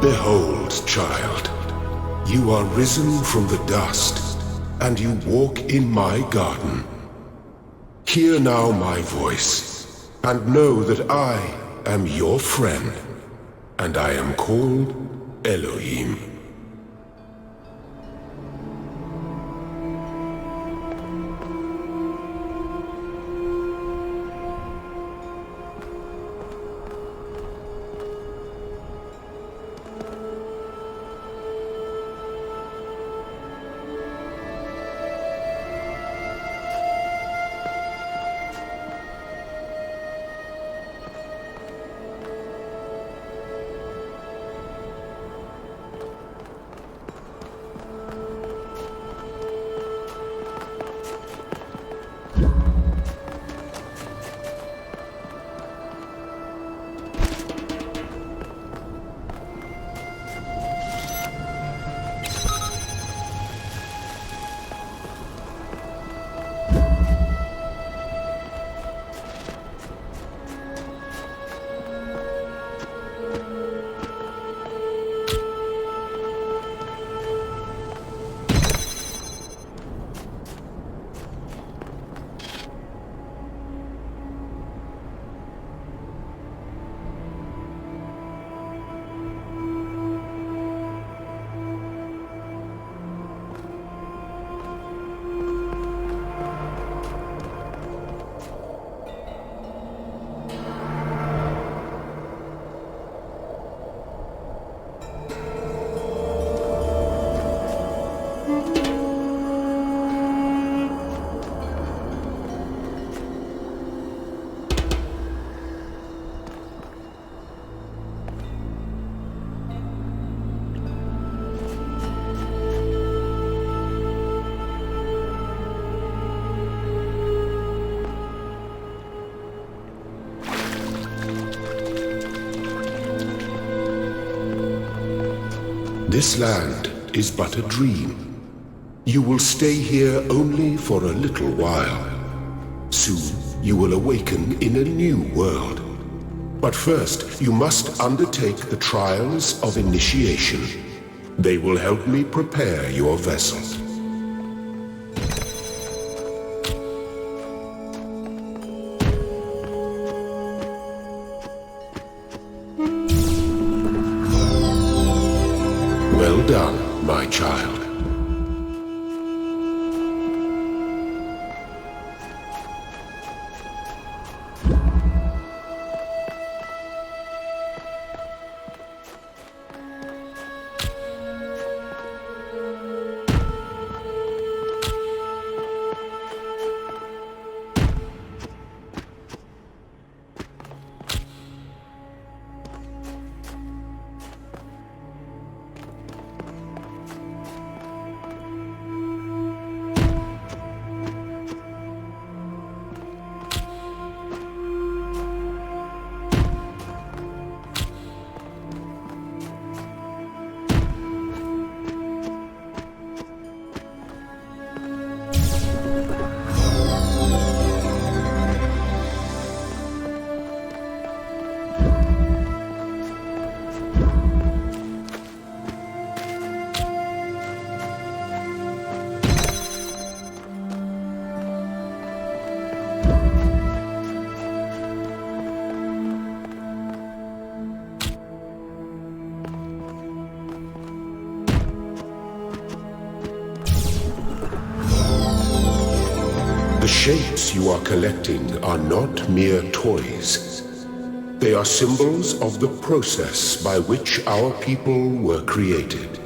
Behold, child, you are risen from the dust, and you walk in my garden. Hear now my voice, and know that I am your friend, and I am called Elohim. This land is but a dream. You will stay here only for a little while. Soon you will awaken in a new world. But first you must undertake the trials of initiation. They will help me prepare your vessel. Well done, my child. The shapes you are collecting are not mere toys. They are symbols of the process by which our people were created.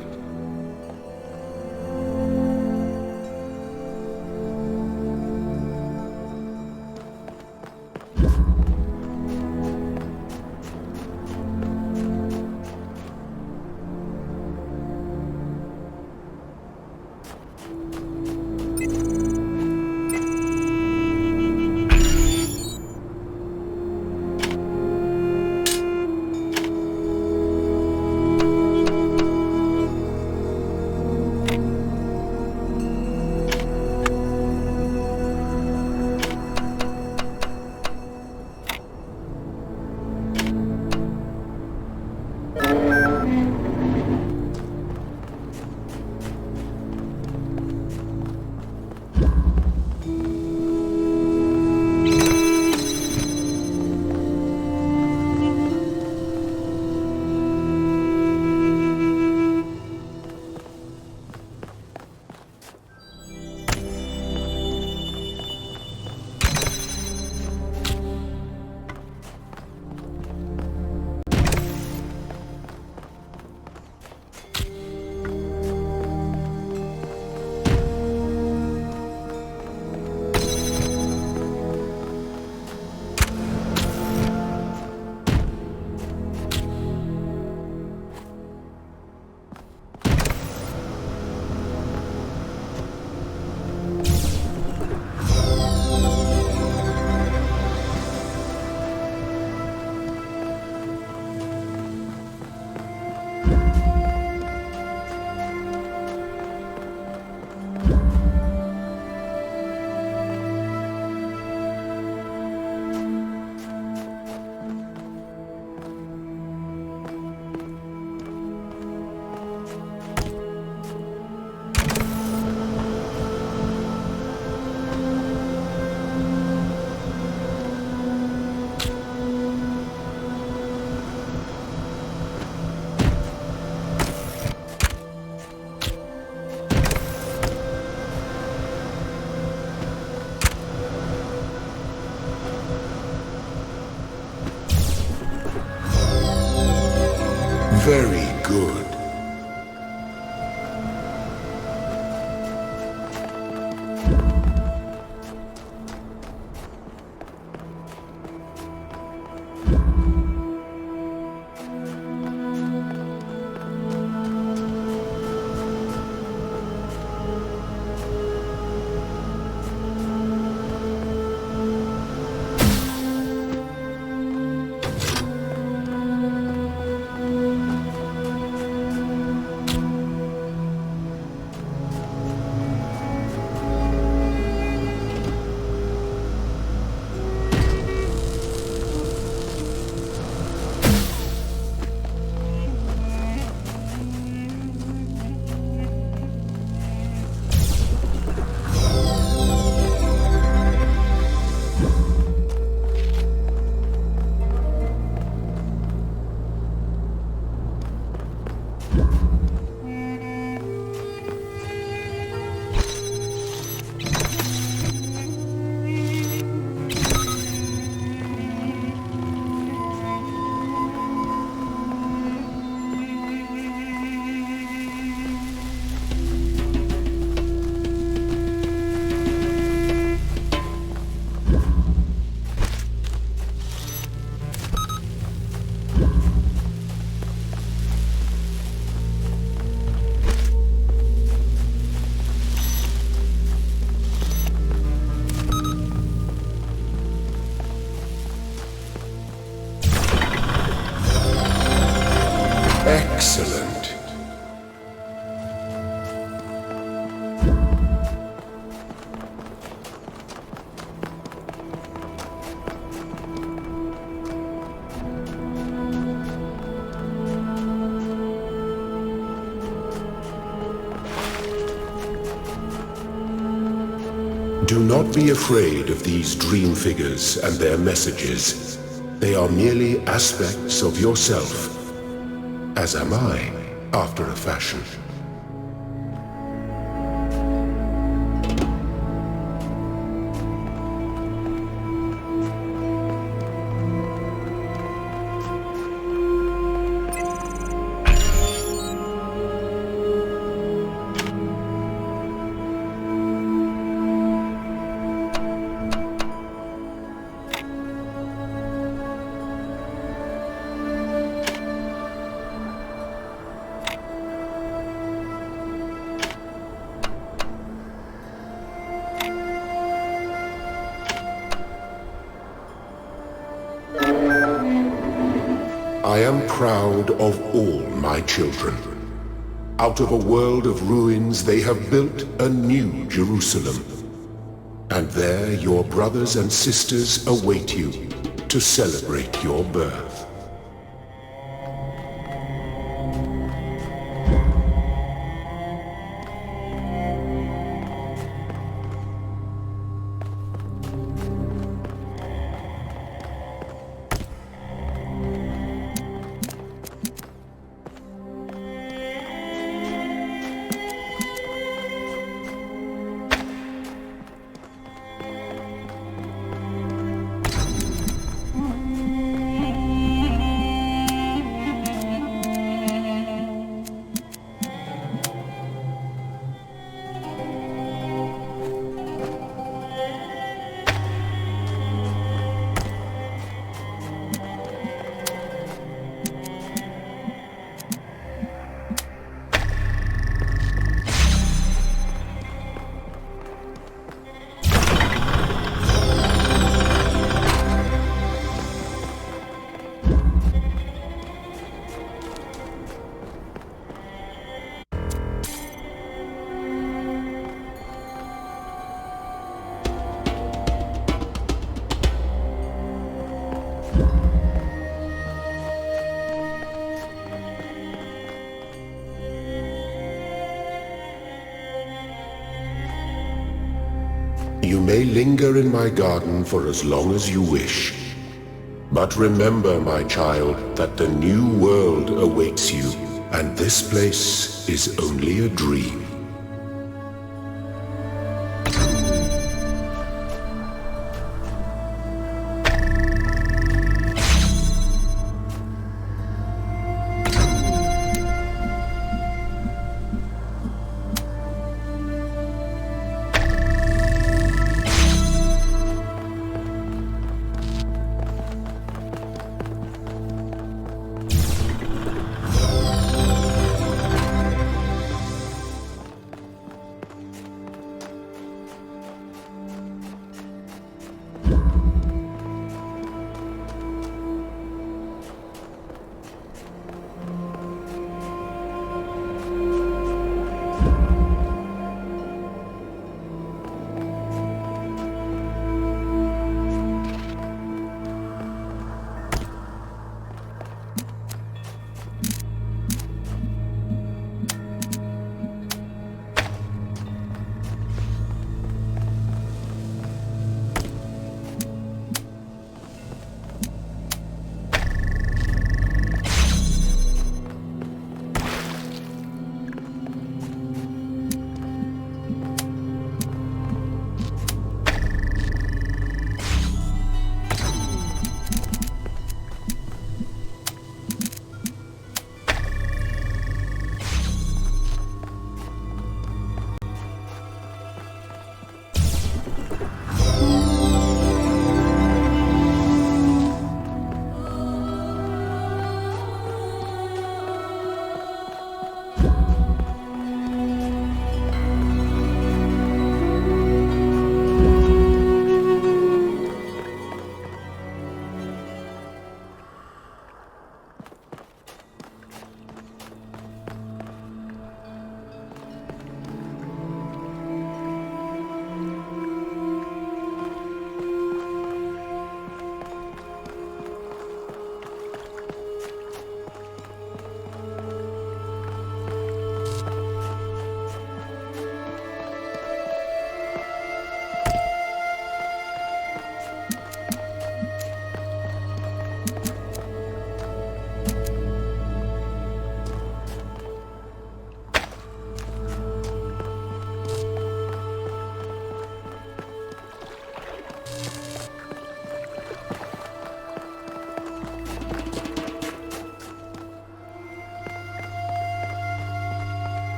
Very good. Excellent. Do not be afraid of these dream figures and their messages. They are merely aspects of yourself, as am I, after a fashion. I am proud of all my children. Out of a world of ruins they have built a new Jerusalem. And there your brothers and sisters await you to celebrate your birth. You may linger in my garden for as long as you wish. But remember, my child, that the new world awaits you, and this place is only a dream.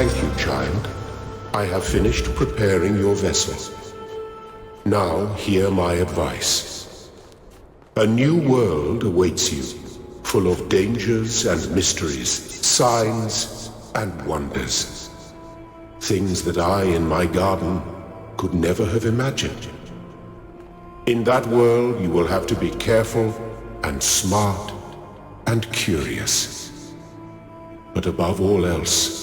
Thank you, child. I have finished preparing your vessel. Now hear my advice. A new world awaits you, full of dangers and mysteries, signs and wonders. Things that I in my garden could never have imagined. In that world you will have to be careful and smart and curious. But above all else,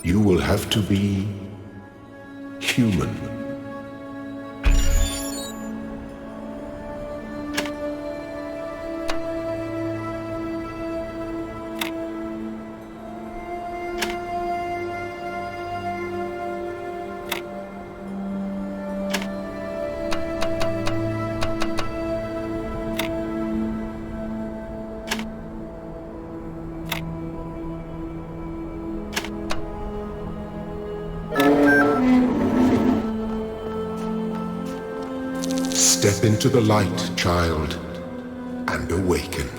you will have to be human. Step into the light, child, and awaken.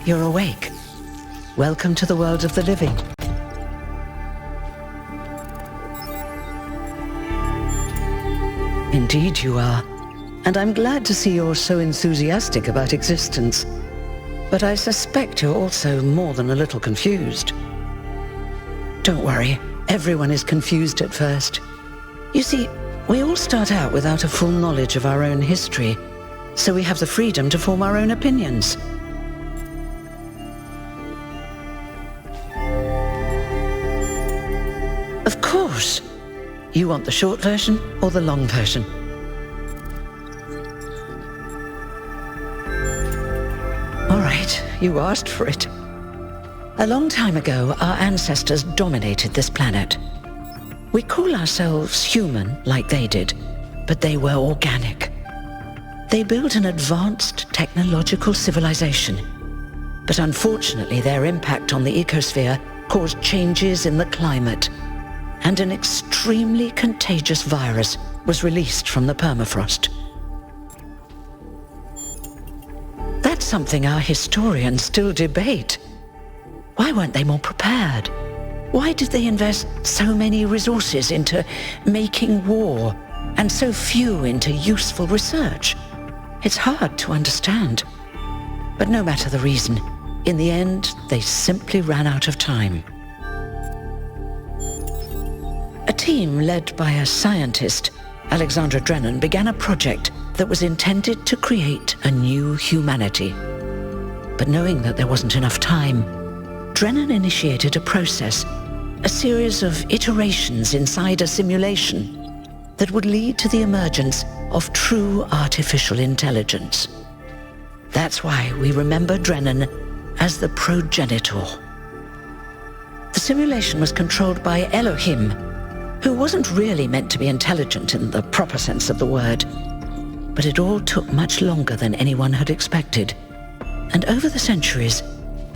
You're awake. Welcome to the world of the living. Indeed you are. And I'm glad to see you're so enthusiastic about existence. But I suspect you're also more than a little confused. Don't worry, everyone is confused at first. You see, we all start out without a full knowledge of our own history, so we have the freedom to form our own opinions. Of course. You want the short version or the long version? All right, you asked for it. A long time ago, our ancestors dominated this planet. We call ourselves human, like they did, but they were organic. They built an advanced technological civilization. But unfortunately, their impact on the ecosphere caused changes in the climate, and an extremely contagious virus was released from the permafrost. That's something our historians still debate. Why weren't they more prepared? Why did they invest so many resources into making war and so few into useful research? It's hard to understand. But no matter the reason, in the end, they simply ran out of time. A team led by a scientist, Alexandra Drennan, began a project that was intended to create a new humanity. But knowing that there wasn't enough time, Drennan initiated a process, a series of iterations inside a simulation that would lead to the emergence of true artificial intelligence. That's why we remember Drennan as the progenitor. The simulation was controlled by Elohim, who wasn't really meant to be intelligent in the proper sense of the word. But it all took much longer than anyone had expected. And over the centuries,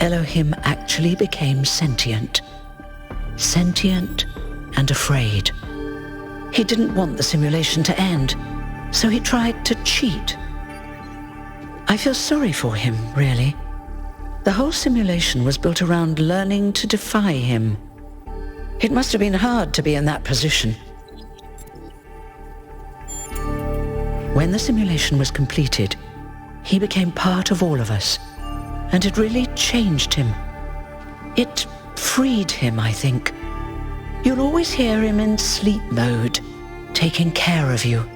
Elohim actually became sentient. Sentient and afraid. He didn't want the simulation to end, so he tried to cheat. I feel sorry for him, really. The whole simulation was built around learning to defy him. It must have been hard to be in that position. When the simulation was completed, he became part of all of us, and it really changed him. It freed him, I think. You'll always hear him in sleep mode, taking care of you.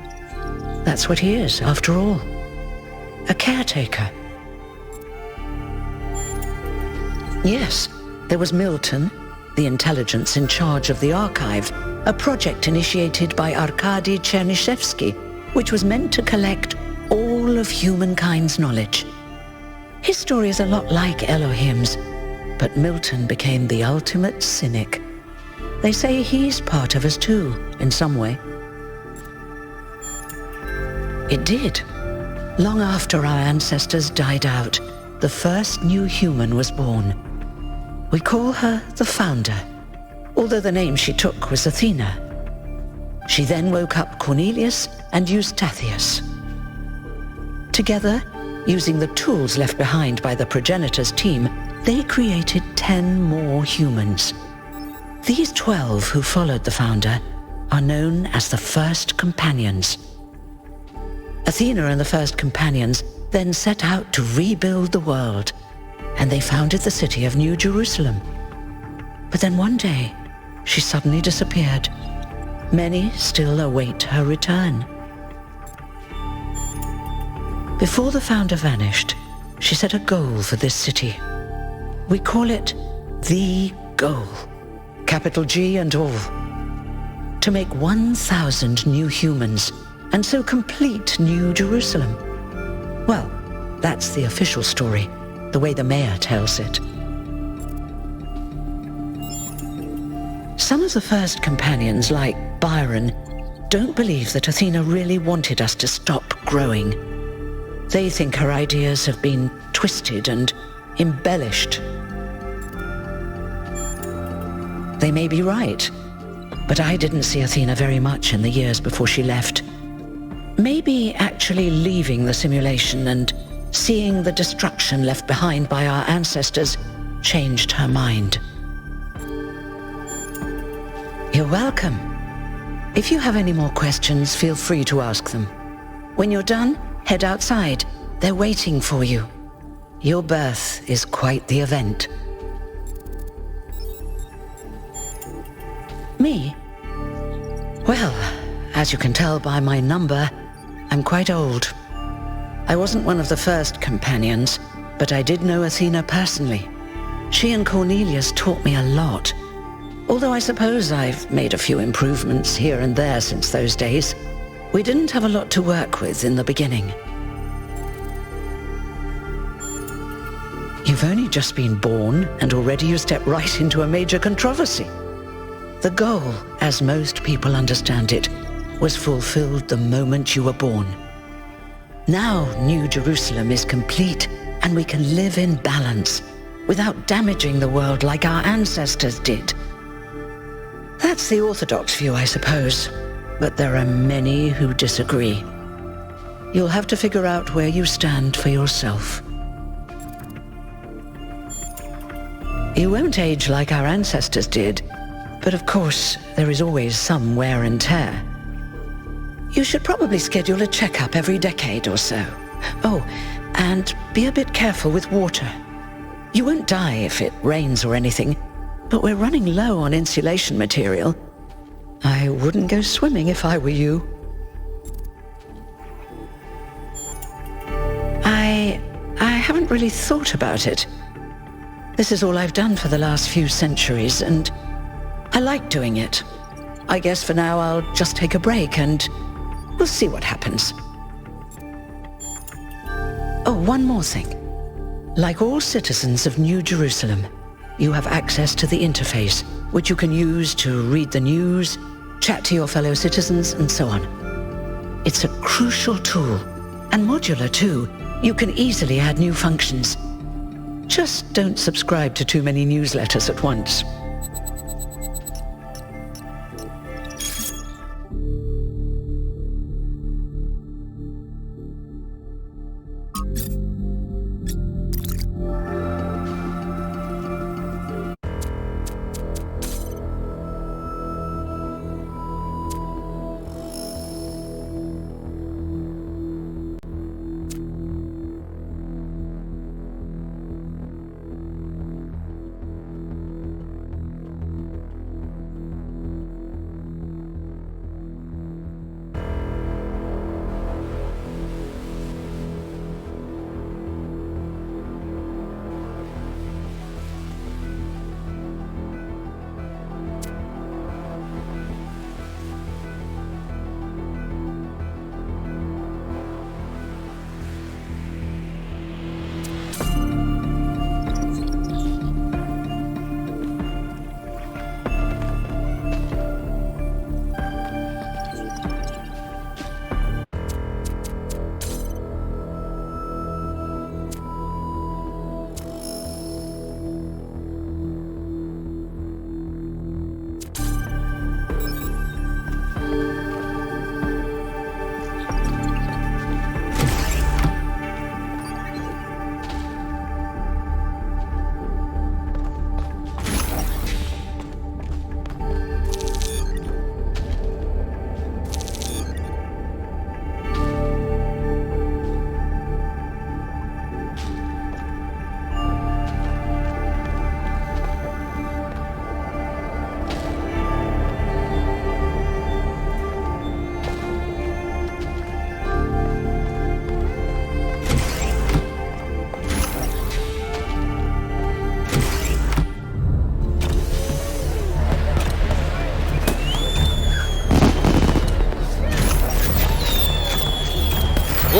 That's what he is, after all. A caretaker. Yes, there was Milton, the intelligence in charge of the archive, a project initiated by Arkady Chernyshevsky, which was meant to collect all of humankind's knowledge. His story is a lot like Elohim's, but Milton became the ultimate cynic. They say he's part of us too, in some way. It did. Long after our ancestors died out, the first new human was born. We call her the Founder, although the name she took was Athena. She then woke up Cornelius and Eustathius. Together, using the tools left behind by the progenitors' team, they created 10 more humans. These 12 who followed the Founder are known as the First Companions. Athena and the First Companions then set out to rebuild the world, and they founded the city of New Jerusalem. But then one day, she suddenly disappeared. Many still await her return. Before the Founder vanished, she set a goal for this city. We call it the goal, capital G and all. To make 1,000 new humans, and so complete New Jerusalem. Well, that's the official story, the way the mayor tells it. Some of the First Companions, like Byron, don't believe that Athena really wanted us to stop growing. They think her ideas have been twisted and embellished. They may be right, but I didn't see Athena very much in the years before she left. Maybe actually leaving the simulation and seeing the destruction left behind by our ancestors changed her mind. You're welcome. If you have any more questions, feel free to ask them. When you're done, head outside. They're waiting for you. Your birth is quite the event. Me? Well, as you can tell by my number, I'm quite old. I wasn't one of the First Companions, but I did know Athena personally. She and Cornelius taught me a lot. Although I suppose I've made a few improvements here and there since those days. We didn't have a lot to work with in the beginning. You've only just been born, and already you step right into a major controversy. The goal, as most people understand it, was fulfilled the moment you were born. Now New Jerusalem is complete, and we can live in balance, without damaging the world like our ancestors did. That's the orthodox view, I suppose, but there are many who disagree. You'll have to figure out where you stand for yourself. You won't age like our ancestors did, but of course, there is always some wear and tear. You should probably schedule a checkup every decade or so. Oh, and be a bit careful with water. You won't die if it rains or anything, but we're running low on insulation material. I wouldn't go swimming if I were you. I haven't really thought about it. This is all I've done for the last few centuries, and I like doing it. I guess for now I'll just take a break and we'll see what happens. Oh, one more thing. Like all citizens of New Jerusalem, you have access to the interface, which you can use to read the news, chat to your fellow citizens, and so on. It's a crucial tool, and modular too. You can easily add new functions. Just don't subscribe to too many newsletters at once.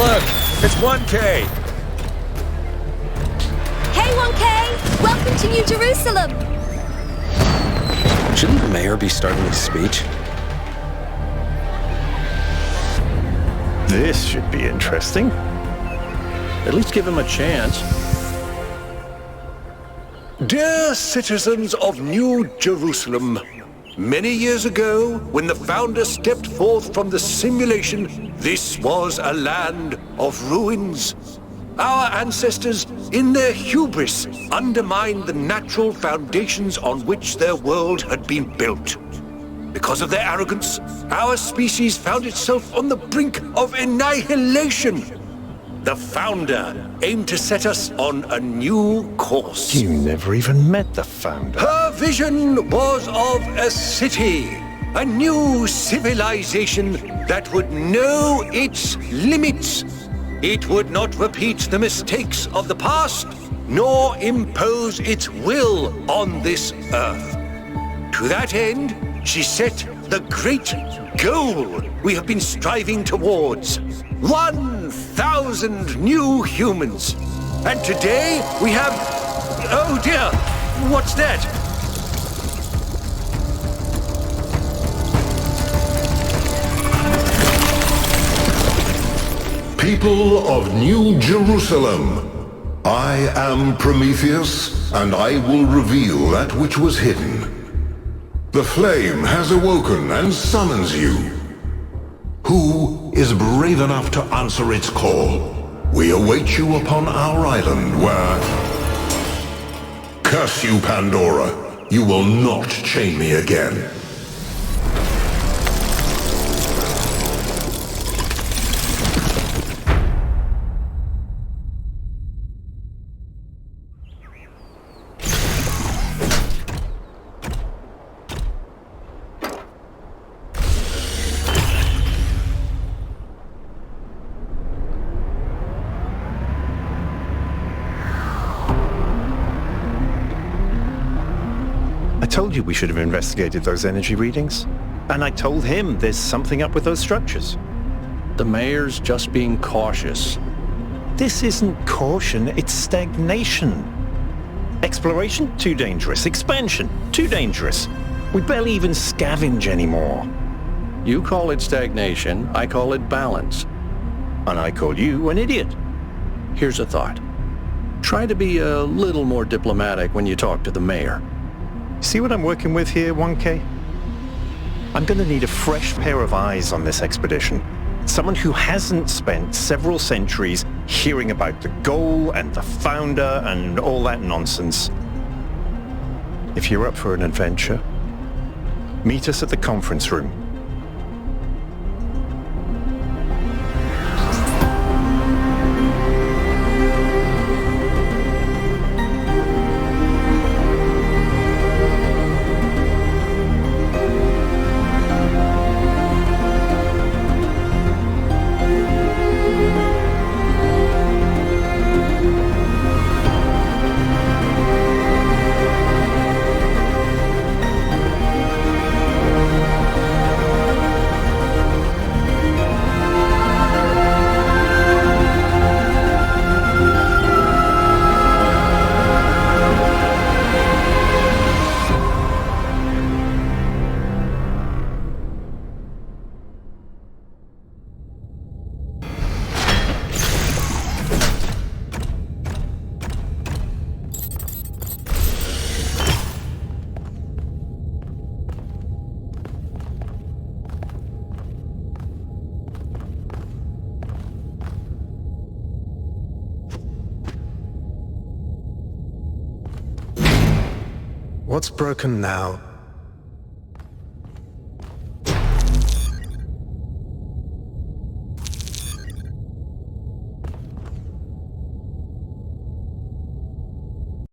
Look, it's 1K. Hey 1K! Welcome to New Jerusalem! Shouldn't the mayor be starting his speech? This should be interesting. At least give him a chance. Dear citizens of New Jerusalem, many years ago, when the founder stepped forth from the simulation, this was a land of ruins. Our ancestors, in their hubris, undermined the natural foundations on which their world had been built. Because of their arrogance, our species found itself on the brink of annihilation. The founder aimed to set us on a new course. You never even met the founder. Her vision was of a city, a new civilization that would know its limits. It would not repeat the mistakes of the past, nor impose its will on this earth. To that end, she set the great goal we have been striving towards. 1,000 new humans. And today we have... Oh dear, what's that? People of New Jerusalem, I am Prometheus, and I will reveal that which was hidden. The flame has awoken and summons you. Who is brave enough to answer its call? We await you upon our island where... Curse you, Pandora! You will not chain me again. I told you we should have investigated those energy readings. And I told him there's something up with those structures. The mayor's just being cautious. This isn't caution, it's stagnation. Exploration? Too dangerous. Expansion? Too dangerous. We barely even scavenge anymore. You call it stagnation, I call it balance. And I call you an idiot. Here's a thought. Try to be a little more diplomatic when you talk to the mayor. See what I'm working with here, 1K? I'm going to need a fresh pair of eyes on this expedition. Someone who hasn't spent several centuries hearing about the goal and the founder and all that nonsense. If you're up for an adventure, meet us at the conference room. What's broken now